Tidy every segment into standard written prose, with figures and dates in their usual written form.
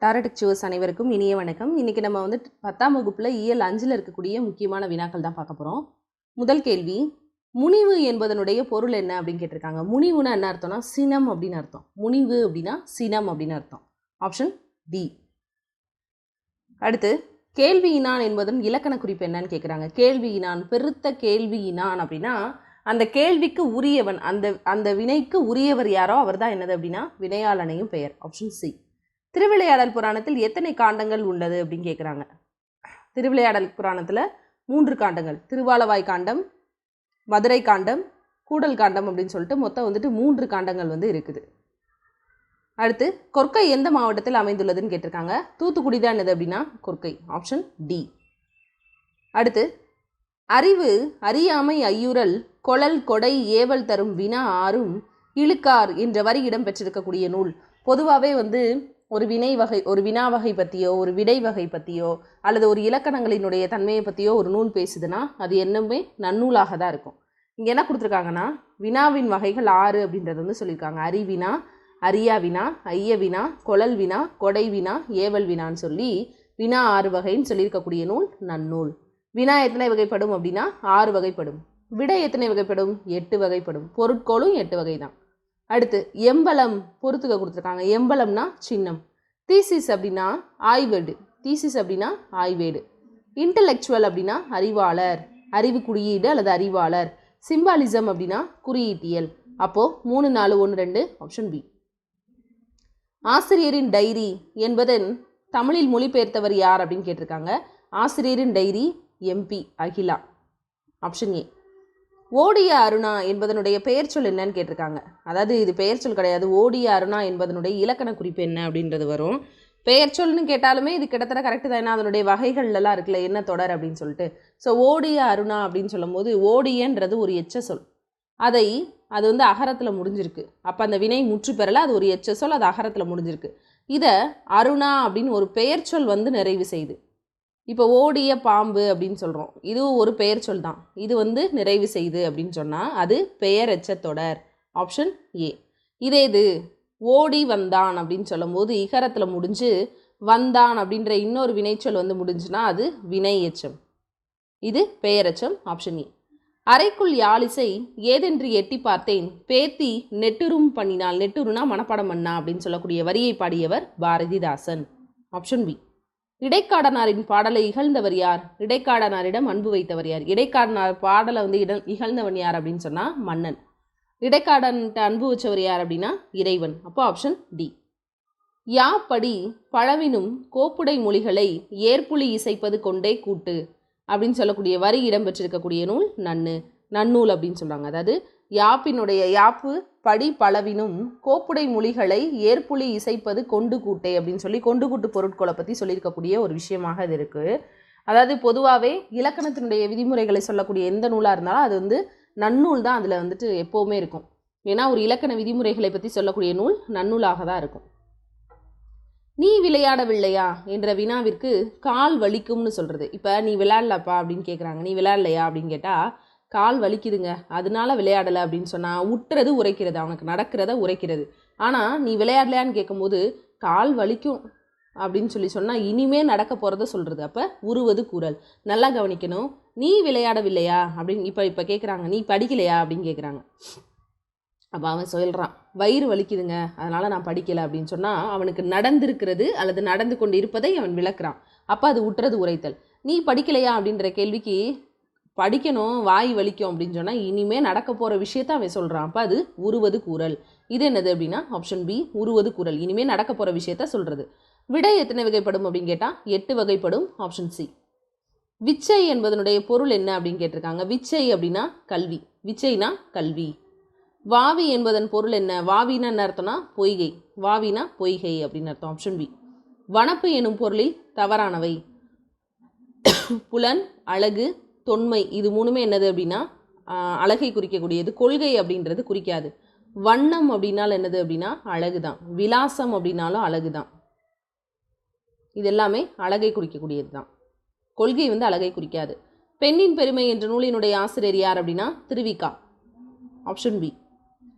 டாரடெக் சூவர்ஸ் அனைவருக்கும் இனிய வணக்கம். இன்றைக்கி நம்ம வந்து 10ஆம் வகுப்பில் இயல் 5ல் இருக்கக்கூடிய முக்கியமான வினாக்கள் தான் பார்க்க போகிறோம். முதல் கேள்வி, முனிவு என்பதனுடைய பொருள் என்ன அப்படின்னு கேட்டிருக்காங்க. முனிவுனா என்ன அர்த்தம்னா சினம் அப்படின்னு அர்த்தம். முனிவு அப்படின்னா சினம் அப்படின்னு அர்த்தம். Option D. அடுத்து, கேள்வியினான் என்பதன் இலக்கண குறிப்பு என்னன்னு கேட்குறாங்க. கேள்வியினான், பெருத்த கேள்வியினான் அப்படின்னா அந்த கேள்விக்கு உரியவன், அந்த வினைக்கு உரியவர் யாரோ அவர் தான் என்னது அப்படின்னா வினையாளனையும் பெயர். Option C. திருவிளையாடல் புராணத்தில் எத்தனை காண்டங்கள் உள்ளது அப்படின்னு கேட்குறாங்க. திருவிளையாடல் புராணத்தில் 3 காண்டங்கள், திருவாலவாய் காண்டம், மதுரை காண்டம், கூடல் காண்டம் அப்படின்னு சொல்லிட்டு மொத்தம் வந்துட்டு 3 காண்டங்கள் வந்து இருக்குது. அடுத்து, கொற்கை எந்த மாவட்டத்தில் அமைந்துள்ளதுன்னு கேட்டிருக்காங்க. தூத்துக்குடி தான் என்னது அப்படின்னா கொற்கை. Option D. அடுத்து, அறிவு அறியாமை ஐயுறல் கொளல் கொடை ஏவல் தரும் வினா ஆறும் இழுக்கார் என்ற வரி இடம்பெற்றிருக்கக்கூடிய நூல். பொதுவாகவே வந்து ஒரு வினை வகை, ஒரு வினா வகை பற்றியோ, ஒரு விடை வகை பற்றியோ, அல்லது ஒரு இலக்கணங்களினுடைய தன்மையை பற்றியோ ஒரு நூல் பேசுதுன்னா அது என்னமே நன்னூலாக தான் இருக்கும். இங்கே என்ன கொடுத்துருக்காங்கன்னா, வினாவின் வகைகள் 6 அப்படின்றது வந்து சொல்லியிருக்காங்க. அறிவினா, அறியா வினா, ஐய வினா, கொளல் வினா, கொடை வினா, ஏவல் வினான்னு சொல்லி வினா 6 வகைன்னு சொல்லியிருக்கக்கூடிய நூல் நன்னூல். வினா எத்தனை வகைப்படும் அப்படின்னா 6 வகைப்படும். விடை எத்தனை வகைப்படும்? 8 வகைப்படும். பொருட்கோளும் 8 வகை தான். அடுத்து, எம்பலம் பொறுத்துக்க கொடுத்துருக்காங்க. எம்பலம்னா சின்னம். தீசிஸ் அப்படின்னா ஆய்வேடு. தீசிஸ் அப்படின்னா ஆய்வேடு. இன்டலெக்சுவல் அப்படின்னா அறிவாளர், அறிவு குறியீடு அல்லது அறிவாளர். சிம்பாலிசம் அப்படின்னா குறியீட்டியல். அப்போது 3, 4, 1, 2 ஆப்ஷன் பி. ஆசிரியரின் டைரி என்பதன் தமிழில் மொழிபெயர்த்தவர் யார் அப்படின்னு கேட்டிருக்காங்க. ஆசிரியரின் diary MP Akila. Option A. ஓடிய அருணா என்பதனுடைய பெயர் சொல் என்னன்னு கேட்டிருக்காங்க. அதாவது இது பெயர் சொல் கிடையாது. ஓடிய அருணா என்பதனுடைய இலக்கண குறிப்பு என்ன அப்படின்றது வரும். பெயர் சொல்னு கேட்டாலுமே இது கிட்டத்தட்ட கரெக்டு தான். ஏன்னா அதனுடைய வகைகள்லாம் இருக்குல்ல, என்ன தொடர் அப்படின்னு சொல்லிட்டு. ஸோ ஓடிய அருணா அப்படின்னு சொல்லும் போது ஓடியன்றது ஒரு எச்ச சொல். அது வந்து அகரத்தில் முடிஞ்சிருக்கு. அப்போ அந்த வினை முற்று பெறலை, அது ஒரு எச்ச சொல், அது அகரத்தில் முடிஞ்சிருக்கு. இதை அருணா அப்படின்னு ஒரு பெயர் சொல் வந்து நிறைவு செய்யுது. இப்போ ஓடிய பாம்பு அப்படின்னு சொல்கிறோம், இதுவும் ஒரு பெயர் சொல் தான். இது வந்து நிறைவு செய்து அப்படின்னு சொன்னால் அது பெயர் எச்ச தொடர். Option A. இது ஓடி வந்தான் அப்படின்னு சொல்லும் போது இகரத்தில் முடிஞ்சு வந்தான் அப்படின்ற இன்னொரு வினைச்சொல் வந்து முடிஞ்சுன்னா அது வினை எச்சம். இது பெயரெச்சம். Option A. அறைக்குள் யாழிசை ஏதென்று எட்டி பார்த்தேன் பேத்தி நெட்டுரும் பண்ணினாள். நெட்டுருனா மனப்பாடம் பண்ணா அப்படின்னு சொல்லக்கூடிய வரியை பாடியவர் பாரதிதாசன். Option B. இடைக்காடனாரின் பாடலை இகழ்ந்தவர் யார்? இடைக்காடனாரிடம் அன்பு வைத்தவர் யார்? இடைக்காடனார் பாடலை வந்து இகழ்ந்தவன் யார் அப்படின்னு சொன்னால் மன்னன். இடைக்காடன்கிட்ட அன்பு வச்சவர் யார் அப்படின்னா இறைவன். அப்போ ஆப்ஷன் டி. யாப்படி பழவினும் கோப்புடை மொழிகளை ஏற்புலி இசைப்பது கொண்டே கூட்டு அப்படின்னு சொல்லக்கூடிய வரி இடம்பெற்றிருக்கக்கூடிய நூல் நன்னூல் அப்படின்னு சொல்கிறாங்க. அதாவது யாப்பினுடைய யாப்பு படி பழவினும் கோப்புடை மொழிகளை ஏற்புலி இசைப்பது கொண்டு கூட்டை அப்படின்னு சொல்லி கொண்டு கூட்டு பொருட்களை பற்றி சொல்லியிருக்கக்கூடிய ஒரு விஷயமாக இது இருக்குது. அதாவது பொதுவாகவே இலக்கணத்தினுடைய விதிமுறைகளை சொல்லக்கூடிய எந்த நூலாக இருந்தாலும் அது வந்து நன்னூல் தான் அதில் வந்துட்டு எப்போவுமே இருக்கும். ஏன்னா ஒரு இலக்கண விதிமுறைகளை பற்றி சொல்லக்கூடிய நூல் நன்னூலாக தான் இருக்கும். நீ விளையாடவில்லையா என்ற வினாவிற்கு கால் வலிக்கும்னு சொல்கிறது. இப்போ நீ விளையாடலப்பா அப்படின்னு கேட்குறாங்க. நீ விளையாடலையா அப்படின்னு கேட்டால் கால் வலிக்குதுங்க அதனால விளையாடலை அப்படின்னு சொன்னால் உட்டுறது உரைக்கிறது, அவனுக்கு நடக்கிறத உரைக்கிறது. ஆனால் நீ விளையாடலையான்னு கேட்கும்போது கால் வலிக்கும் அப்படின்னு சொன்னால் இனிமே நடக்க போகிறத சொல்கிறது. அப்போ உருவது கூறல். நல்லா கவனிக்கணும். நீ விளையாடவில்லையா அப்படின்னு இப்போ கேட்குறாங்க. நீ படிக்கலையா அப்படின்னு கேட்குறாங்க. அப்போ அவன் சொல்கிறான் வயிறு வலிக்குதுங்க அதனால் நான் படிக்கலை அப்படின்னு சொன்னால் அவனுக்கு நடந்திருக்கிறது அல்லது நடந்து கொண்டு இருப்பதை அவன் விளக்குறான். அப்போ அது உட்டுறது உரைத்தல். நீ படிக்கலையா அப்படின்ற கேள்விக்கு படிக்கணும் வாய் வலிக்கும் அப்படின்னு சொன்னால் இனிமேல் நடக்க போகிற விஷயத்த அவன் சொல்கிறான். அப்போ அது உருவது கூறல். இது என்னது அப்படின்னா ஆப்ஷன் பி, உருவது கூறல். இனிமேல் நடக்க போகிற விஷயத்த சொல்கிறது. விடை எத்தனை வகைப்படும் அப்படின்னு கேட்டால் 8 வகைப்படும். Option C. விச்சை என்பதனுடைய பொருள் என்ன அப்படின்னு கேட்டிருக்காங்க. விச்சை அப்படின்னா கல்வி. விச்சைனா கல்வி. வாவி என்பதன் பொருள் என்ன? வாவினா என்ன அர்த்தம்னா பொய்கை. வாவினா பொய்கை அப்படின்னு அர்த்தம். Option B. வனப்பு எனும் பொருளில் தவறானவை. புலன், அழகு, தொன்மை இது 3மே என்னது அப்படின்னா அழகை குறிக்கக்கூடியது. கொள்கை அப்படின்றது குறிக்காது. வண்ணம் அப்படின்னாலும் என்னது அப்படின்னா அழகு தான். விலாசம் அப்படின்னாலும் அழகு தான். இது எல்லாமே அழகை குறிக்கக்கூடியது தான். கொள்கை வந்து அழகை குறிக்காது. பெண்ணின் பெருமை என்ற நூலினுடைய ஆசிரியர் யார் அப்படின்னா திருவிக்கா. Option B.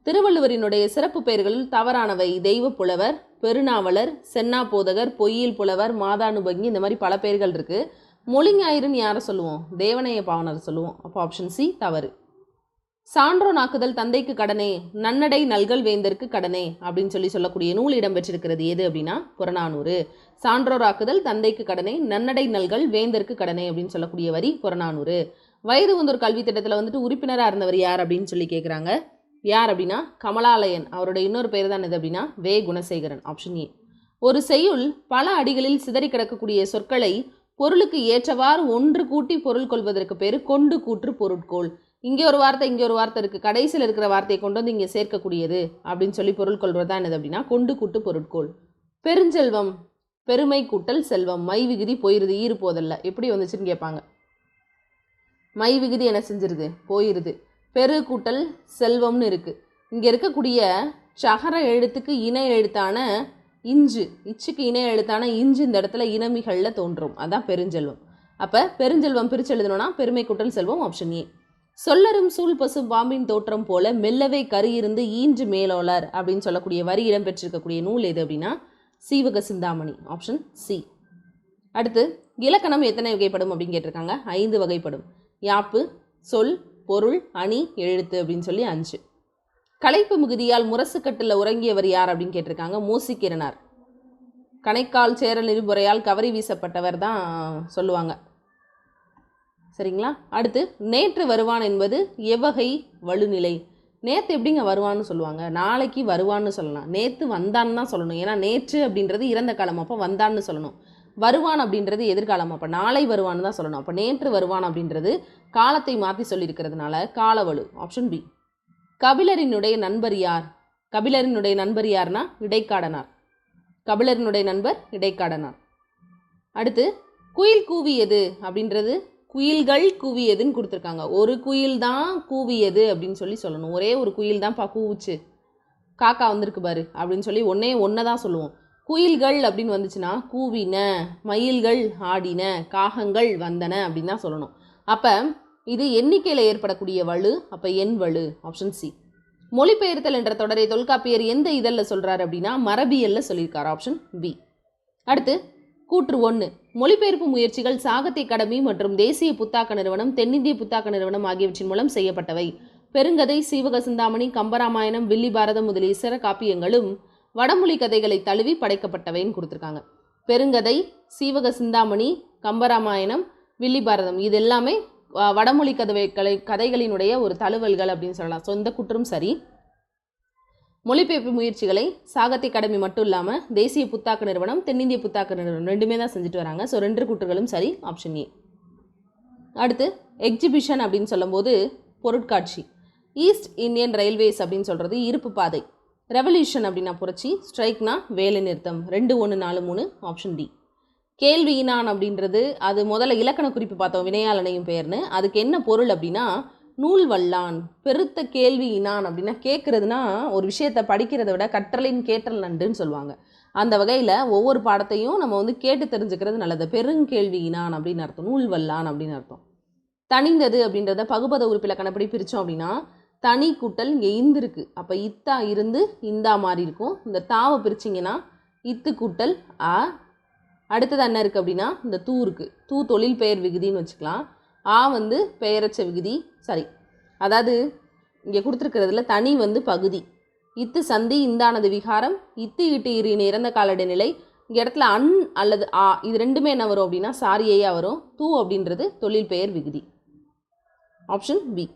திருவள்ளுவரினுடைய சிறப்பு பெயர்களில் தவறானவை தெய்வ புலவர், பெருநாவலர், சென்னா போதகர், பொய்யில் புலவர், மாதானுபங்கி, இந்த மாதிரி பல பெயர்கள் இருக்குது. மொழிஞாயிறுன்னு யாரை சொல்லுவோம்? தேவனைய பாவனர் சொல்லுவோம். அப்போ ஆப்ஷன் சி தவறு. சான்றோனாக்குதல் தந்தைக்கு கடனே, நன்னடை நல்கல் வேந்தருக்கு கடனே அப்படின்னு சொல்லக்கூடிய நூல் இடம்பெற்றிருக்கிறது எது அப்படின்னா புறநானூறு. சான்றோராக்குதல் தந்தைக்கு கடனே, நன்னடை நல்கல் வேந்தருக்கு கடனே அப்படின்னு சொல்லக்கூடிய வரி புறநானூறு. வயது வந்தோர் கல்வி திட்டத்தில் வந்துட்டு உறுப்பினராக இருந்தவர் யார் அப்படின்னு சொல்லி கேட்குறாங்க. யார் அப்படின்னா கமலாலயன். அவருடைய இன்னொரு பேர் தான் எது அப்படின்னா வே குணசேகரன். Option A. ஒரு செய்யுள் பல அடிகளில் சிதறி கிடக்கக்கூடிய சொற்களை பொருளுக்கு ஏற்றவாறு ஒன்று கூட்டி பொருள் கொள்வதற்கு பேர் கொண்டு கூற்று பொருட்கோள். இங்கே ஒரு வார்த்தை இங்கே ஒரு வார்த்தை இருக்குது, கடைசியில் இருக்கிற வார்த்தையை கொண்டு வந்து இங்கே சேர்க்கக்கூடியது அப்படின்னு சொல்லி பொருள் கொள்வது தான் என்னது அப்படின்னா கொண்டு கூட்டு பொருட்கோள். பெருஞ்செல்வம் பெருமை கூட்டல் செல்வம், மை விகுதி போயிருது, ஈறு போதல்ல, எப்படி வந்துச்சுன்னு கேட்பாங்க. மை விகுதி என்ன செஞ்சிருது? போயிருது. பெரு கூட்டல் செல்வம்னு இருக்குது. இங்கே இருக்கக்கூடிய சகர எழுத்துக்கு இணை எழுத்தான இஞ்சு, இச்சுக்கு இணை எழுத்தான இஞ்சு இந்த இடத்துல இனமிகளில் தோன்றும், அதான் பெருஞ்செல்வம். அப்போ பெருஞ்செல்வம் பிரித்து எழுதணும்னா பெருமை கூட்டல் செல்வம், ஆப்ஷன் ஏ. சொல்லரும் சூழ் பசு பாம்பின் தோற்றம் போல மெல்லவை கரு இருந்து ஈன்று மேலோலர் அப்படின்னு சொல்லக்கூடிய வரி இடம்பெற்றிருக்கக்கூடிய நூல் எது அப்படின்னா சீவக சிந்தாமணி, ஆப்ஷன் சி. அடுத்து இலக்கணம் எத்தனை வகைப்படும் அப்படின்னு கேட்டிருக்காங்க. 5 வகைப்படும். யாப்பு, சொல், பொருள், அணி, எழுத்து அப்படின்னு சொல்லி 5. களைப்பு மிகுதியால் முரசுக்கட்டில் உறங்கியவர் யார் அப்படின்னு கேட்டிருக்காங்க. மூசிக்கிறனார். கணைக்கால் சேரல் இருபுறையால் கவரி வீசப்பட்டவர் தான் சொல்லுவாங்க. சரிங்களா? அடுத்து நேற்று வருவான் என்பது எவ்வகை வலுநிலை? நேற்று எப்படிங்க வருவான்னு சொல்லுவாங்க? நாளைக்கு வருவான்னு சொல்லலாம். நேற்று வந்தான்னு தான் சொல்லணும். ஏன்னா நேற்று அப்படின்றது இறந்த காலம், அப்போ வந்தான்னு சொல்லணும். வருவான் அப்படின்றது எதிர்காலம், அப்போ நாளை வருவான்னு தான் சொல்லணும். அப்போ நேற்று வருவான் அப்படின்றது காலத்தை மாற்றி சொல்லியிருக்கிறதுனால காலவலு, ஆப்ஷன் பி. கபிலரினுடைய நண்பர் யார்? கபிலரினுடைய நண்பர் யார்னா இடைக்காடனார். கபிலரினுடைய நண்பர் இடைக்காடனார். அடுத்து குயில் கூவியது அப்படின்றது குயில்கள் கூவியதுன்னு கொடுத்துருக்காங்க. ஒரு குயில் தான் கூவியது அப்படின்னு சொல்லி சொல்லணும். ஒரே ஒரு குயில் தான் கூவுச்சு, காக்கா வந்திருக்கு பாரு அப்படின்னு சொல்லி ஒன்றை தான் சொல்லுவோம். குயில்கள் அப்படின்னு வந்துச்சுன்னா கூவின, மயில்கள் ஆடின, காகங்கள் வந்தன அப்படின்னு தான் சொல்லணும். அப்போ இது எண்ணிக்கையில் ஏற்படக்கூடிய வலு, அப்போ எண் வலு, ஆப்ஷன் சி. மொழிபெயர்த்தல் என்ற தொடரை தொல்காப்பியர் எந்த இதழில் சொல்கிறார் அப்படின்னா மரபியலில் சொல்லியிருக்கார், ஆப்ஷன் பி. அடுத்து கூற்று 1. மொழிபெயர்ப்பு முயற்சிகள் சாகித்ய அகாடமி மற்றும் தேசிய புத்தாக்க நிறுவனம், தென்னிந்திய புத்தாக்க நிறுவனம் ஆகியவற்றின் மூலம் செய்யப்பட்டவை. பெருங்கதை, சீவக சிந்தாமணி, கம்பராமாயணம், வில்லி பாரதம் முதலிய சிற காப்பியங்களும் வடமொழி கதைகளை தழுவி படைக்கப்பட்டவைன்னு கொடுத்துருக்காங்க. பெருங்கதை, சீவக சிந்தாமணி, கம்பராமாயணம், வில்லி பாரதம் இது எல்லாமே வடமொழி கதைகளினுடைய ஒரு தழுவல்கள் அப்படின்னு சொல்லலாம். ஸோ இந்த குற்றம் சரி. மொழிபெயர்ப்பு முயற்சிகளை சாகித்ய அகாடமி மட்டும் இல்லாமல் தேசிய புத்தாக்க நிறுவனம், தென்னிந்திய புத்தாக்க நிறுவனம் ரெண்டுமே தான் செஞ்சுட்டு வராங்க. ஸோ 2 கூற்றுகளும் சரி, ஆப்ஷன் ஏ. அடுத்து எக்ஸிபிஷன் அப்படின்னு சொல்லும்போது பொருட்காட்சி. ஈஸ்ட் இந்தியன் ரயில்வேஸ் அப்படின்னு சொல்கிறது இருப்பு பாதை. ரெவல்யூஷன் அப்படின்னா புரட்சி, ஸ்ட்ரைக்னா வேலை நிறுத்தம். 2, 1, 4, 3, ஆப்ஷன் டி. கேள்வி இனான் அப்படின்றது அது முதல்ல இலக்கண குறிப்பு பார்த்தோம், வினையாளனையும் பெயர்னு. அதுக்கு என்ன பொருள் அப்படின்னா நூல் வல்லான். பெருத்த கேள்வி இனான் அப்படின்னா கேட்குறதுனா ஒரு விஷயத்தை படிக்கிறத விட கற்றலின் கேட்டல் நண்டுன்னு சொல்லுவாங்க. அந்த வகையில் ஒவ்வொரு பாடத்தையும் நம்ம கேட்டு தெரிஞ்சுக்கிறது நல்லது. பெருங்கேள்வி இனான் அப்படின்னு அர்த்தம், நூல் வல்லான் அப்படின்னு அர்த்தம். தனிந்தது அப்படின்றத பகுபத உறுப்பிலக்கணப்படி பிரித்தோம் அப்படின்னா தனி கூட்டல் இங்கே இந்து இருக்குது, அப்போ இத்தா இருந்து இந்தா மாதிரி இருக்கும். இந்த தாவை பிரிச்சிங்கன்னா இத்து கூட்டல் ஆ. அடுத்தது என்ன இருக்குது அப்படின்னா இந்த தூ இருக்குது, தூ தொழில் பெயர் விகுதின்னு வச்சுக்கலாம். ஆ பெயரச்ச விகுதி, சரி. அதாவது இங்கே கொடுத்துருக்கிறதுல தனி பகுதி, இத்து சந்தி, இந்தானது விகாரம், இத்து இட்டு இரு இறந்த காலடை நிலை. இங்கே இடத்துல அன் அல்லது ஆ இது ரெண்டுமே என்ன வரும் அப்படின்னா சாரியையாக வரும். தூ அப்படின்றது தொழில் பெயர் விகுதி, ஆப்ஷன் பி.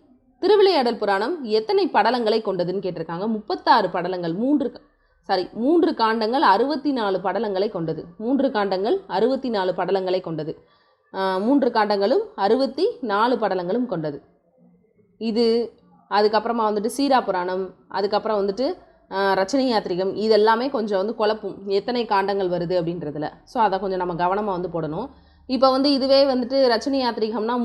திருவிளையாடல் புராணம் எத்தனை படலங்களை கொண்டதுன்னு கேட்டிருக்காங்க. 36 படலங்கள், 3 காண்டங்கள் 64 படலங்களை கொண்டது. 3 காண்டங்கள் 64 படலங்களை கொண்டது. 3 காண்டங்களும் 64 படலங்களும் கொண்டது. இது அதுக்கப்புறமா சீரா புராணம், அதுக்கப்புறம் ரச்சனை யாத்திரிகம், இதெல்லாமே கொஞ்சம் குழப்பும் எத்தனை காண்டங்கள் வருது அப்படின்றதுல. ஸோ அதை கொஞ்சம் நம்ம கவனமாக போடணும். இப்போ இதுவே ரச்சனை யாத்திரிகம்னா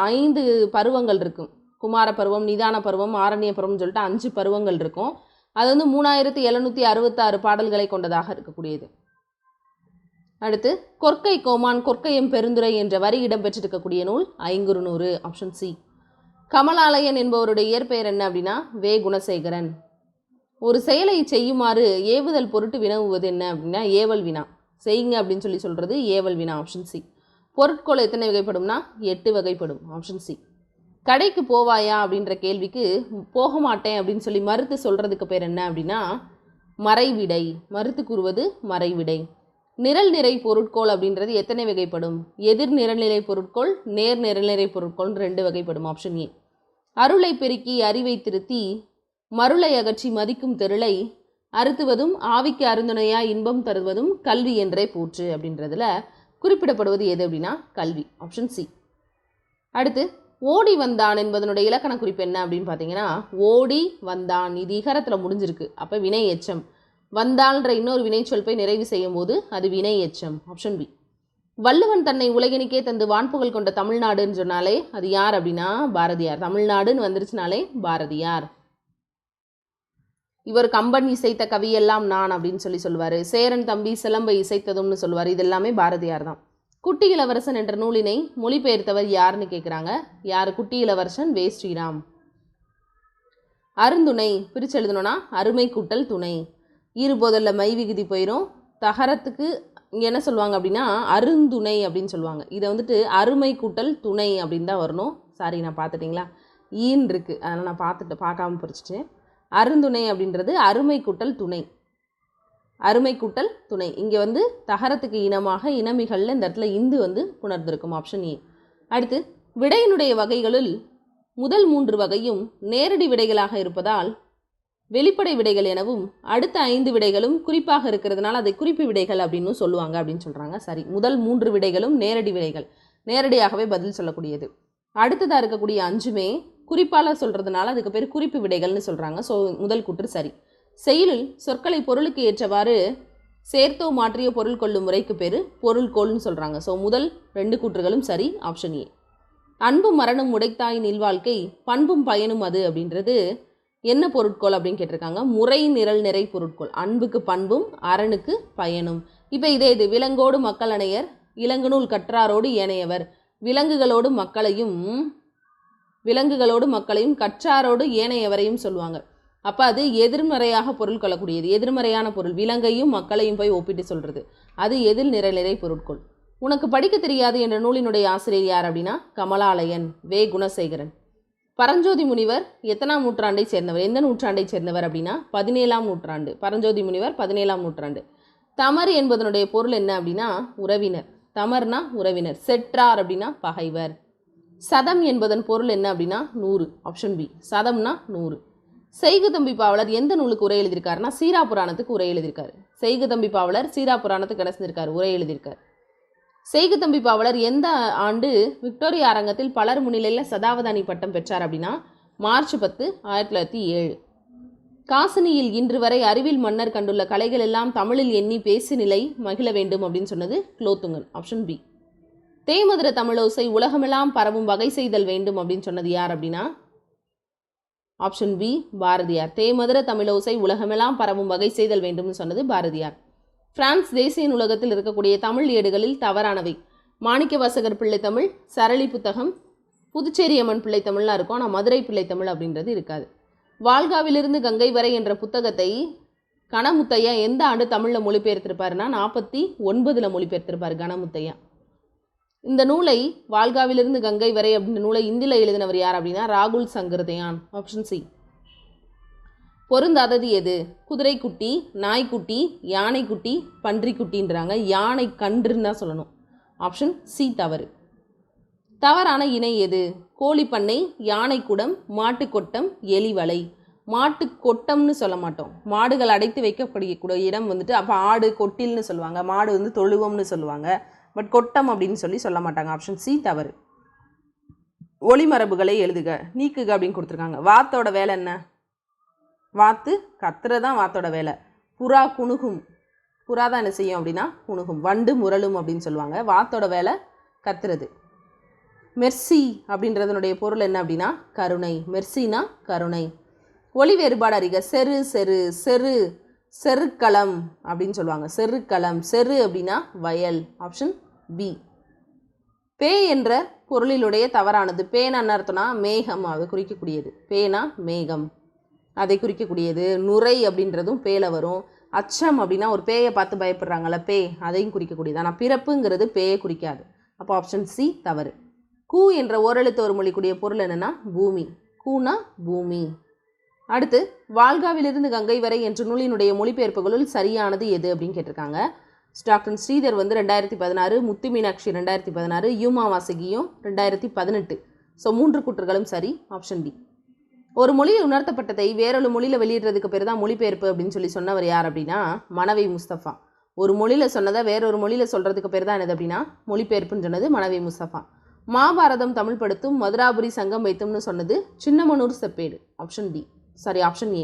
5 பருவங்கள் இருக்கும். குமார பருவம், நிதான பருவம், ஆரண்ய பருவம்னு சொல்லிட்டு 5 பருவங்கள் இருக்கும். அது 3766 பாடல்களை கொண்டதாக இருக்கக்கூடியது. அடுத்து கொற்கை கோமான் கொற்கையம் பெருந்துரை என்ற வரி இடம்பெற்றிருக்கக்கூடிய நூல் ஐங்குறுநூறு, ஆப்ஷன் சி. கமலாலயன் என்பவருடைய இயற்பெயர் என்ன அப்படின்னா வே குணசேகரன். ஒரு செயலை செய்யுமாறு ஏவுதல் பொருட்டு வினவுவது என்ன அப்படின்னா ஏவல் வினா. செய்யுங்க அப்படின்னு சொல்லி சொல்கிறது ஏவல் வினா. Option C. பொருட்கோள் எத்தனை வகைப்படும்னா 8 வகைப்படும். Option C. கடைக்கு போவாயா அப்படின்ற கேள்விக்கு போக மாட்டேன் அப்படின்னு சொல்லி மறுத்து சொல்கிறதுக்கு பேர் என்ன அப்படின்னா மறைவிடை. மறுத்து கூறுவது மறைவிடை. நிரல் நிறை பொருட்கோள் அப்படின்றது எத்தனை வகைப்படும்? எதிர் நிரல்நிலை பொருட்கோள், நேர் நிரல்நிறை பொருட்கோள் 2 வகைப்படும். Option A. அருளை பெருக்கி அறிவை திருத்தி மருளை அகற்றி மதிக்கும் தெருளை அறுத்துவதும் ஆவிக்கு அருந்துணையா இன்பம் தருவதும் கல்வி என்றே போற்று அப்படின்றதுல குறிப்பிடப்படுவது எது அப்படின்னா கல்வி. Option C. அடுத்து ஓடி வந்தான் என்பதனுடைய இலக்கண குறிப்பு என்ன அப்படின்னு பார்த்தீங்கன்னா ஓடி வந்தான் இது இகரத்தில் முடிஞ்சிருக்கு. அப்போ வினை எச்சம். வந்தான்ற இன்னொரு வினைச்சொல் போய் நிறைவு செய்யும் போது அது வினை எச்சம். Option B. வள்ளுவன் தன்னை உலகினுக்கே தந்து வான்புகழ் கொண்ட தமிழ்நாடுன்னு சொன்னாலே அது யார் அப்படின்னா பாரதியார். தமிழ்நாடுன்னு வந்துருச்சுனாலே பாரதியார். இவர் கம்பன் இசைத்த கவியெல்லாம் நான் அப்படின்னு சொல்லி சொல்லுவார். சேரன் தம்பி சிலம்பை இசைத்ததும்னு சொல்லுவார். இது எல்லாமே பாரதியார் தான். குட்டி இளவரசன் என்ற நூலினை மொழிபெயர்த்தவர் யாருன்னு கேட்குறாங்க. யார்? குட்டி இளவரசன் வே ஸ்ரீராம். அருந்துணை பிரித்து எழுதணும்னா அருமை கூட்டல் துணை. ஈறுபோதல்ல மை விகுதி போயிடும். தகரத்துக்கு இங்கே என்ன சொல்லுவாங்க அப்படின்னா அருந்துணை அப்படின்னு சொல்லுவாங்க. இதை வந்துட்டு அருமை கூட்டல் துணை அப்படின்னு தான் வரணும். சாரி, நான் பார்த்துட்டிங்களா ஈன் இருக்குது, அதனால் நான் பார்க்காம பிரிச்சிட்டேன். அருந்துணை அப்படின்றது அருமை கூட்டல் துணை. அருமை கூட்டல் துணை. இங்கே வந்து தகரத்துக்கு இனமாக இனமிகளில் இந்த இடத்துல இந்து வந்து புணர்ந்திருக்கும். Option A. அடுத்து விடையினுடைய வகைகளில் முதல் 3 வகையும் நேரடி விடைகளாக இருப்பதால் வெளிப்படை விடைகள் எனவும் அடுத்த 5 விடைகளும் குறிப்பாக இருக்கிறதுனால அதை குறிப்பு விடைகள் அப்படின்னு சொல்லுவாங்க அப்படின்னு சொல்கிறாங்க. சரி, முதல் 3 விடைகளும் நேரடி விடைகள், நேரடியாகவே பதில் சொல்லக்கூடியது. அடுத்ததாக இருக்கக்கூடிய 5மே குறிப்பால் சொல்கிறதுனால அதுக்கு பேர் குறிப்பு விடைகள்னு சொல்கிறாங்க. ஸோ முதல் கூற்று சரி. செயலில் சொற்களை பொருளுக்கு ஏற்றவாறு சேர்த்தோ மாற்றிய பொருள் கொள்ளும் முறைக்கு பேர் பொருள்கோள்னு சொல்கிறாங்க. ஸோ முதல் 2 கூற்றுகளும் சரி. Option A. அன்பும் மரணம் உடைத்தாயின் இல்வாழ்க்கை பண்பும் பயனும் அது அப்படின்றது என்ன பொருட்கோள் அப்படின்னு கேட்டிருக்காங்க. முறை நிரல் நிறை பொருட்கோள். அன்புக்கு பண்பும் அரணுக்கு பயனும். இப்போ இதே இது விலங்கோடு மக்கள் அணையர் இலங்குநூல் கற்றாரோடு ஏனையவர். விலங்குகளோடு மக்களையும் கற்றாரோடு ஏனையவரையும் சொல்லுவாங்க. அப்போ அது எதிர்மறையாக பொருள் கொள்ளக்கூடியது. எதிர்மறையான பொருள் விலங்கையும் மக்களையும் போய் ஒப்பிட்டு சொல்கிறது. அது எதிர் நிரல்நிறை பொருட்கோள். உனக்கு படிக்க தெரியாது என்ற நூலினுடைய ஆசிரியர் யார் அப்படின்னா கமலாலயன் வே குணசேகரன். பரஞ்சோதி முனிவர் எத்தனாம் நூற்றாண்டை சேர்ந்தவர்? எந்த நூற்றாண்டை சேர்ந்தவர் அப்படின்னா 17ஆம் நூற்றாண்டு. பரஞ்சோதி முனிவர் 17ஆம் நூற்றாண்டு. தமர் என்பதனுடைய பொருள் என்ன அப்படின்னா உறவினர். தமர்னா உறவினர். செற்றார் அப்படின்னா பகைவர். சதம் என்பதன் பொருள் என்ன அப்படின்னா 100. Option B. சதம்னா 100. செய்குதம்பி பாவலர் எந்த நூலுக்கு உரை எழுதியிருக்காருன்னா சீரா புராணத்துக்கு உரை எழுதியிருக்காரு. செய்குதம்பி பாவலர் சீரா புராணத்துக்கு என்ன செஞ்சிருக்காரு? உரை எழுதியிருக்காரு. செய்குதம்பி பாவலர் எந்த ஆண்டு விக்டோரியா அரங்கத்தில் பலர் முன்னிலையில் சதாவதானி பட்டம் பெற்றார் அப்படின்னா மார்ச் 10, 1907. காசினியில் இன்று வரை அறிவில் மன்னர் கண்டுள்ள கலைகள் எல்லாம் தமிழில் எண்ணி பேசு நிலை மகிழ வேண்டும் அப்படின்னு சொன்னது குலோத்துங்கன். Option B. தேமதுர தமிழோசை உலகமெல்லாம் பரவும் வகை செய்தல் வேண்டும் அப்படின்னு சொன்னது யார் அப்படின்னா ஆப்ஷன் பி பாரதியார். தேமதுர தமிழோசை உலகமெல்லாம் பரவும் வகை செய்தல் வேண்டும்னு சொன்னது பாரதியார். பிரான்ஸ் தேசிய நூலகத்தில் இருக்கக்கூடிய தமிழ் ஏடுகளில் தவறானவை. மாணிக்கவாசகர் பிள்ளை தமிழ், சரளி புத்தகம், புதுச்சேரி அம்மன் பிள்ளை தமிழ்லாம் இருக்கும். ஆனால் மதுரை பிள்ளை தமிழ் அப்படின்றது இருக்காது. வாழ்காவிலிருந்து கங்கை வரை என்ற புத்தகத்தை கணமுத்தையா எந்த ஆண்டு தமிழில் மொழிபெயர்த்திருப்பாருன்னா 49 மொழிபெயர்த்திருப்பார் கணமுத்தையா. இந்த நூலை வாழ்காவிலிருந்து கங்கை வரை அப்படின்ற நூலை இந்தியில் எழுதினவர் யார் அப்படின்னா ராகுல் சங்கர்தயான். Option C. பொருந்தாதது எது? குதிரைக்குட்டி, நாய்க்குட்டி, யானைக்குட்டி, பன்றிக்குட்டின்றாங்க. யானை கன்றுன்னு தான் சொல்லணும். ஆப்ஷன் சி தவறு. தவறான இணை எது? கோழிப்பண்ணை, யானைக்குடம், மாட்டுக்கொட்டம், எலிவலை. மாட்டுக்கொட்டம்னு சொல்ல மாட்டோம். மாடுகள் அடைத்து வைக்கக்கூடிய இடம் வந்துட்டு அப்போ ஆடு கொட்டில்னு சொல்லுவாங்க. மாடு வந்து தொழுவம்னு சொல்லுவாங்க. பட் கொட்டம் அப்படின்னு சொல்ல மாட்டாங்க. ஆப்ஷன் சி தவறு. ஒளிமரபுகளை எழுதுக நீக்குக அப்படின்னு கொடுத்துருக்காங்க. வாத்தோட வேலை என்ன? வாத்து கத்துறதான் வாத்தோட வேலை. புறா குணுகும். புறா தான் என்ன செய்யும் அப்படின்னா குணுகும். வண்டு முரளும் அப்படின்னு சொல்லுவாங்க. வாத்தோட வேலை கத்துறது. மெர்சி அப்படின்றதனுடைய பொருள் என்ன அப்படின்னா கருணை. மெர்சினா கருணை. ஒளி வேறுபாடு அறிக. செரு செரு செரு செருக்களம் அப்படின்னு சொல்லுவாங்க. செருக்களம். செரு அப்படின்னா வயல். Option B. பே என்ற பொருளிலுடைய தவறானது. பேனா என்ன அர்த்தம்னா மேகம், அது குறிக்கக்கூடியது. பேனா மேகம். அதை குறிக்கக்கூடியது. நுரை அப்படின்றதும் பேல வரும். அச்சம் அப்படின்னா ஒரு பேயை பார்த்து பயப்படுறாங்கல்ல, அதையும் குறிக்கக்கூடியது. ஆனால் பிறப்புங்கிறது பேயை குறிக்காது. அப்போ ஆப்ஷன் சி தவறு. கூ என்ற ஓரெழுத்து ஒரு மொழிக்குரிய பொருள் என்னென்னா பூமி. கூனா பூமி. அடுத்து வால்காவிலிருந்து கங்கை வரை என்ற நூலினுடைய மொழிபெயர்ப்புகளுள் சரியானது எது அப்படின்னு கேட்டிருக்காங்க. டாக்டர் ஸ்ரீதர் 2016, முத்து மீனாட்சி 2016, யூமா வாசகியும் 2018. ஸோ 3 கூற்றுகளும் சரி. Option D. ஒரு மொழியில் உணர்த்தப்பட்டதை வேறொரு மொழியில் வெளியிடுறதுக்கு பேர் தான் மொழிபெயர்ப்பு அப்படின்னு சொன்னவர் யார் அப்படின்னா மனவை முஸ்தபா. ஒரு மொழியில் சொன்னதை வேறொரு மொழியில் சொல்கிறதுக்கு பேர் தான் என்னது அப்படின்னா மொழிபெயர்ப்புன்னு சொன்னது மனவை முஸ்தபா. மகாபாரதம் தமிழ் படுத்தும் மதுராபுரி சங்கம் வைத்தும்னு சொன்னது சின்னமனூர் செப்பேடு. Option D. Option A.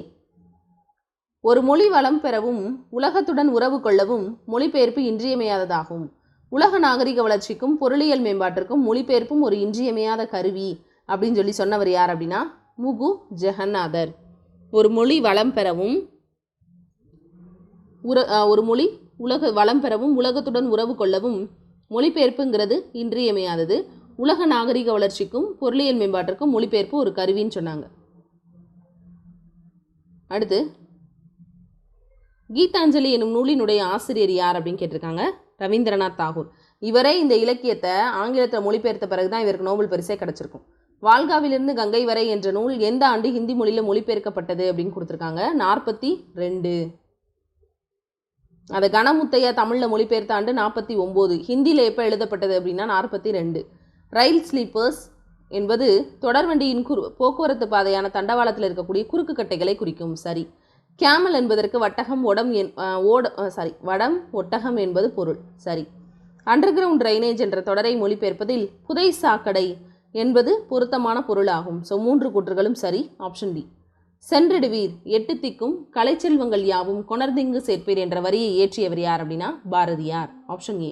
ஒரு மொழி வளம் பெறவும் உலகத்துடன் உறவு கொள்ளவும் மொழிபெயர்ப்பு இன்றியமையாததாகும். உலக நாகரிக வளர்ச்சிக்கும் பொருளியல் மேம்பாட்டிற்கும் மொழிபெயர்ப்பும் ஒரு இன்றியமையாத கருவி அப்படின்னு சொன்னவர் யார் அப்படின்னா முகு ஜெகநாதர். ஒரு மொழி வளம் பெறவும் வளம் பெறவும் உலகத்துடன் உறவு கொள்ளவும் மொழிபெயர்ப்புங்கிறது இன்றியமையாதது. உலக நாகரிக வளர்ச்சிக்கும் பொருளியல் மேம்பாட்டிற்கும் மொழிபெயர்ப்பு ஒரு கருவின்னு சொன்னாங்க. அடுத்து கீதாஞ்சலி என்னும் நூலினுடைய ஆசிரியர் யார் அப்படின்னு கேட்டிருக்காங்க. ரவீந்திரநாத் தாகூர். இவரே இந்த இலக்கியத்தை ஆங்கிலத்தில் மொழிபெயர்த்த பிறகு தான் இவருக்கு நோபல் பரிசே கிடச்சிருக்கும். வால்காவிலிருந்து கங்கை வரை என்ற நூல் எந்த ஆண்டு ஹிந்தி மொழியில் மொழிபெயர்க்கப்பட்டது அப்படின்னு கொடுத்துருக்காங்க. 42. அதை கனமுத்தையா தமிழில் மொழிபெயர்த்த ஆண்டு 49. ஹிந்தியில் எப்போ எழுதப்பட்டது அப்படின்னா 42. ரயில் ஸ்லீப்பர்ஸ் என்பது தொடர்வண்டியின் போக்குவரத்து பாதையான தண்டவாளத்தில் இருக்கக்கூடிய குறுக்கு கட்டைகளை குறிக்கும். சரி. கேமல் என்பதற்கு வடம் ஒட்டகம் என்பது பொருள். சரி. அண்டர் கிரவுண்ட் ட்ரைனேஜ் என்ற தொடரை மொழிபெயர்ப்பதில் புதை சாக்கடை என்பது பொருத்தமான பொருளாகும். ஸோ 3 கூற்றுகளும் சரி. Option D. சென்றிடுவீர் 8 திக்கும் கலைச்செல்வங்கள் யாவும் கொணர்ந்திங்கு சேர்ப்பீர் என்ற வரியை இயற்றியவர் யார் அப்படின்னா பாரதியார். Option A.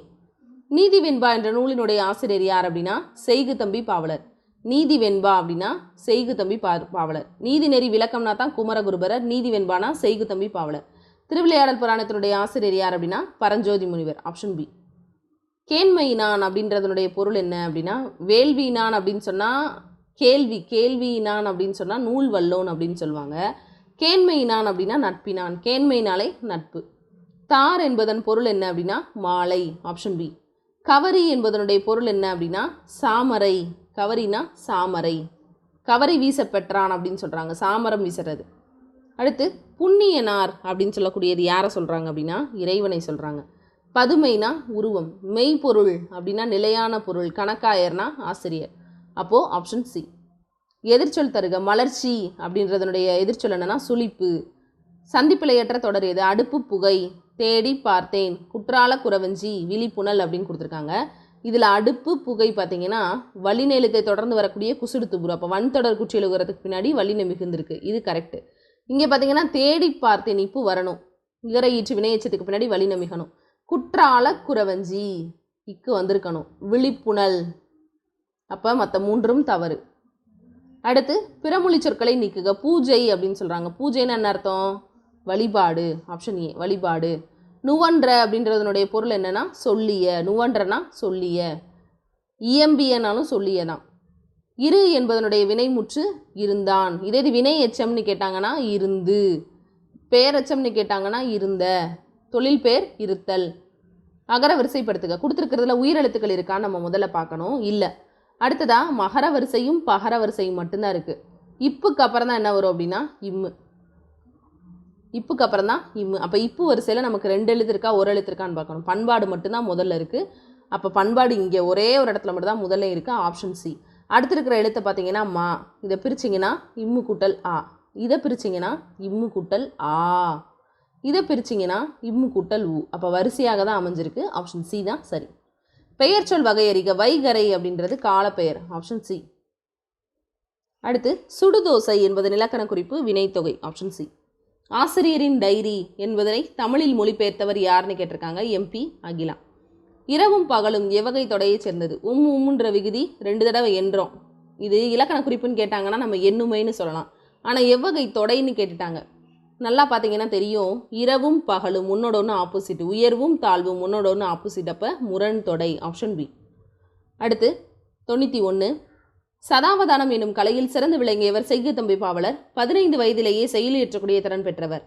நீதி வெண்பா என்ற நூலினுடைய ஆசிரியர் யார் அப்படின்னா செய்கு தம்பி பாவலர். நீதி வெண்பா அப்படின்னா செய்கு தம்பி பாவலர். நீதி நெறி விளக்கம்னா தான் குமரகுருபரர். நீதி வெண்பானா செய்கு தம்பி பாவலர். திருவிளையாடல் புராணத்தினுடைய ஆசிரியர் யார் அப்படின்னா பரஞ்சோதி முனிவர். Option B. கேண்மையினான் அப்படின்றதனுடைய பொருள் என்ன அப்படின்னா வேள்வினான் அப்படின்னு சொன்னால் கேள்வினான் அப்படின்னு சொன்னால் நூல் வல்லோன் அப்படின்னு சொல்லுவாங்க. கேண்மையினான் அப்படின்னா நட்பினான். கேண்மையினாலே நட்பு. தார் என்பதன் பொருள் என்ன அப்படின்னா மாலை. Option B. கவரி என்பதனுடைய பொருள் என்ன அப்படின்னா சாமரை. கவரினா சாமரை. கவரி வீச பெற்றான் அப்படின்னு சொல்கிறாங்க. சாமரம் வீசுறது. அடுத்து புண்ணியனார் அப்படின்னு சொல்லக்கூடியது யாரை சொல்கிறாங்க அப்படின்னா இறைவனை சொல்கிறாங்க. பதுமைனா உருவம். மெய்ப்பொருள் அப்படின்னா நிலையான பொருள். கணக்காயர்னா ஆசிரியர். அப்போது ஆப்ஷன் சி. எதிர்ச்சொல் தருக. மலர்ச்சி அப்படின்றதனுடைய எதிர்ச்சொல் என்னன்னா சுளிப்பு. சந்திப்பிழையற்ற தொடர் எது? அடுப்பு புகை. தேடி பார்த்தேன். குற்றால குறவஞ்சி. விழிப்புணல் அப்படின்னு கொடுத்துருக்காங்க. இதில் அடுப்பு புகை பார்த்தீங்கன்னா வல்லினெழுத்தை தொடர்ந்து வரக்கூடிய குசுடு துபுரு. அப்போ வன் தொடர் குற்றி எழுதுறதுக்கு பின்னாடி வல்லினை மிகுந்திருக்கு. இது கரெக்டு. இங்கே பார்த்தீங்கன்னா தேடி பார்த்தேன் இப்பு வரணும். இகர ஈற்று வினையச்சத்துக்கு பின்னாடி வல்லினை மிகணும். குற்றால குறவஞ்சி இக்கு வந்திருக்கணும். விழிப்புணல். அப்போ மற்ற 3ம் தவறு. அடுத்து பிறமொழி சொற்களை நீக்குக. பூஜை அப்படின்னு சொல்கிறாங்க. பூஜைன்னு என்ன அர்த்தம்? வழிபாடு. ஆப்ஷன் ஏ வழிபாடு. நுவன்ற அப்படின்றதனுடைய பொருள் என்னன்னா சொல்லிய. நுவன்றனா சொல்லிய. இயம்பியனாலும் சொல்லிய தான். இரு என்பதனுடைய வினைமுற்று இருந்தான். இதே இது வினை எச்சம்னு கேட்டாங்கன்னா இருந்து. பேரெச்சம்னு கேட்டாங்கன்னா இருந்த. தொழில் பேர் இருத்தல். அகர வரிசைப்படுத்துக. கொடுத்துருக்கிறதுல உயிரெழுத்துக்கள் இருக்கான்னு நம்ம முதல்ல பார்க்கணும். இல்லை. அடுத்ததா மகர வரிசையும் பகர வரிசையும் மட்டும்தான் இருக்குது. இப்புக்கு அப்புறம் தான் என்ன வரும் அப்படின்னா இம்மு. இப்புக்கு அப்புறம் தான் இம்மு. அப்போ இப்பு வரிசையில் நமக்கு 2 எழுத்து இருக்கா 1 எழுத்து இருக்கான்னு பார்க்கணும். பண்பாடு மட்டும்தான் முதல்ல இருக்குது. அப்போ பண்பாடு இங்கே ஒரே ஒரு இடத்துல மட்டும் தான் முதல்ல இருக்குது. Option C. அடுத்து இருக்கிற எழுத்தை பார்த்தீங்கன்னா மா. இதை பிரிச்சிங்கன்னா இம்மு கூட்டல் ஆ. இதை பிரிச்சிங்கன்னா இம்மு கூட்டல் ஆ. இதை பிரிச்சிங்கன்னா இம்மு கூட்டல் ஊ. அப்போ வரிசையாக தான் அமைஞ்சிருக்கு. ஆப்ஷன் சி தான் சரி. பெயர் சொல் வகையறிக. வைகரை அப்படின்றது காலப்பெயர். Option C. அடுத்து சுடுதோசை என்பது இலக்கண குறிப்பு வினைத்தொகை. Option C. ஆசிரியரின் டைரி என்பதனை தமிழில் மொழிபெயர்த்தவர் யாருன்னு கேட்டிருக்காங்க. எம்பி அகிலா. இரவும் பகலும் எவ்வகை தொடையை சேர்ந்தது? உம்முன்ற விகுதி 2 தடவை என்றோம். இது இலக்கண குறிப்புன்னு கேட்டாங்கன்னா நம்ம எண்ணுமைன்னு சொல்லலாம். ஆனால் எவ்வகை தொடைன்னு கேட்டுட்டாங்க. நல்லா பார்த்தீங்கன்னா தெரியும். இரவும் பகலும் முன்னோட ஒன்று ஆப்போசிட். உயர்வும் தாழ்வும் முன்னோட ஒன்று ஆப்போசிட். அப்போ முரண் தொடை. Option B. அடுத்து 91. சதாவதானம் என்னும் கலையில் சிறந்து விளங்கியவர் செய்குதம்பி பாவலர். 15 வயதிலேயே செயலியற்றக்கூடிய திறன் பெற்றவர்.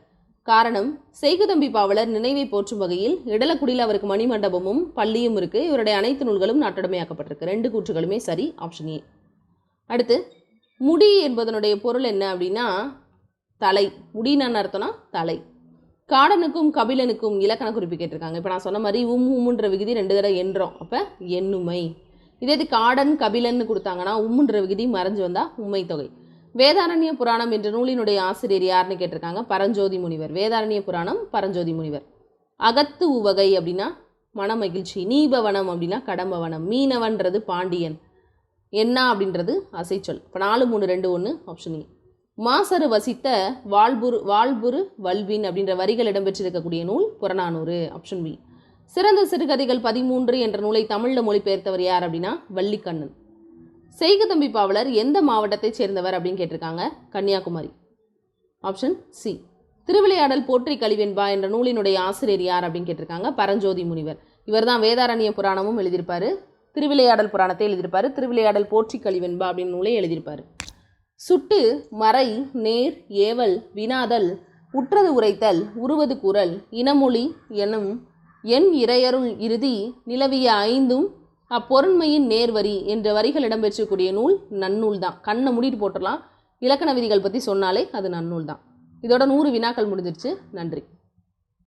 காரணம், செய்குதம்பி பாவலர் நினைவை போற்றும் வகையில் இடலக்குடியில் அவருக்கு மணிமண்டபமும் பள்ளியும் இருக்கு. இவருடைய அனைத்து நூல்களும் நாட்டுடைமையாக்கப்பட்டிருக்கு. 2 கூற்றுகளுமே சரி, ஆப்ஷன் ஏ. அடுத்து, முடி என்பதனுடைய பொருள் என்ன அப்படின்னா தலை. முடின்னு அர்த்தம்னா தலை. காடனுக்கும் கபிலனுக்கும் இலக்கண குறிப்பு கேட்டிருக்காங்க. இப்போ நான் சொன்ன மாதிரி உம்முன்ற விகுதி 2 தடவை என்றோம், அப்போ எண்ணுமை. இதே இது காடன் கபிலன்னு கொடுத்தாங்கன்னா உம்முன்ற விகுதி மறைஞ்சு வந்தால் உண்மை தொகை. வேதாரண்ய புராணம் என்ற நூலினுடைய ஆசிரியர் யாருன்னு கேட்டிருக்காங்க. பரஞ்சோதி முனிவர். வேதாரண்ய புராணம் பரஞ்சோதி முனிவர். அகத்து உவகை அப்படின்னா மனமகிழ்ச்சி. நீபவனம் அப்படின்னா கடம்பவனம். மீனவன்றது பாண்டியன். என்ன அப்படின்றது அசைச்சொல். இப்போ 4, 3, 2, 1 ஆப்ஷன் ஏ. மாசரு வசித்த வாழ்புரு வல்வின் அப்படின்ற வரிகள் இடம்பெற்றிருக்கக்கூடிய நூல் புறநானூறு, ஆப்ஷன் பி. சிறந்த சிறுகதைகள் 13 என்ற நூலை தமிழில் மொழிபெயர்த்தவர் யார் அப்படின்னா வள்ளிக்கண்ணன். செய்குதம்பி பாவலர் எந்த மாவட்டத்தைச் சேர்ந்தவர் அப்படின்னு கேட்டிருக்காங்க. Kanyakumari, option C. திருவிளையாடல் போற்றி கலிவெண்பா என்ற நூலினுடைய ஆசிரியர் யார் அப்படின்னு கேட்டிருக்காங்க. பரஞ்சோதி முனிவர். இவர் தான் வேதாரண்ய புராணமும் எழுதியிருப்பார், திருவிளையாடல் புராணத்தை எழுதியிருப்பார், திருவிளையாடல் போற்றி கலிவெண்பா அப்படின்னு நூலை எழுதியிருப்பார். சுட்டு, மறை, நேர், ஏவல், வினாதல், உற்றது உரைத்தல், உருவது குரல், இனமொழி எனும் என் இறையருள் இறுதி நிலவிய 5ம் அப்பொருண்மையின் நேர்வரி என்ற வரிகள் இடம்பெற்றக்கூடிய நூல் நன்னூல் தான். கண்ணை மூடிட்டு போட்டுடலாம். இலக்கண விதிகள் பற்றி சொன்னாலே அது நன்னூல் தான். இதோட 100 வினாக்கள் முடிஞ்சிருச்சு. நன்றி.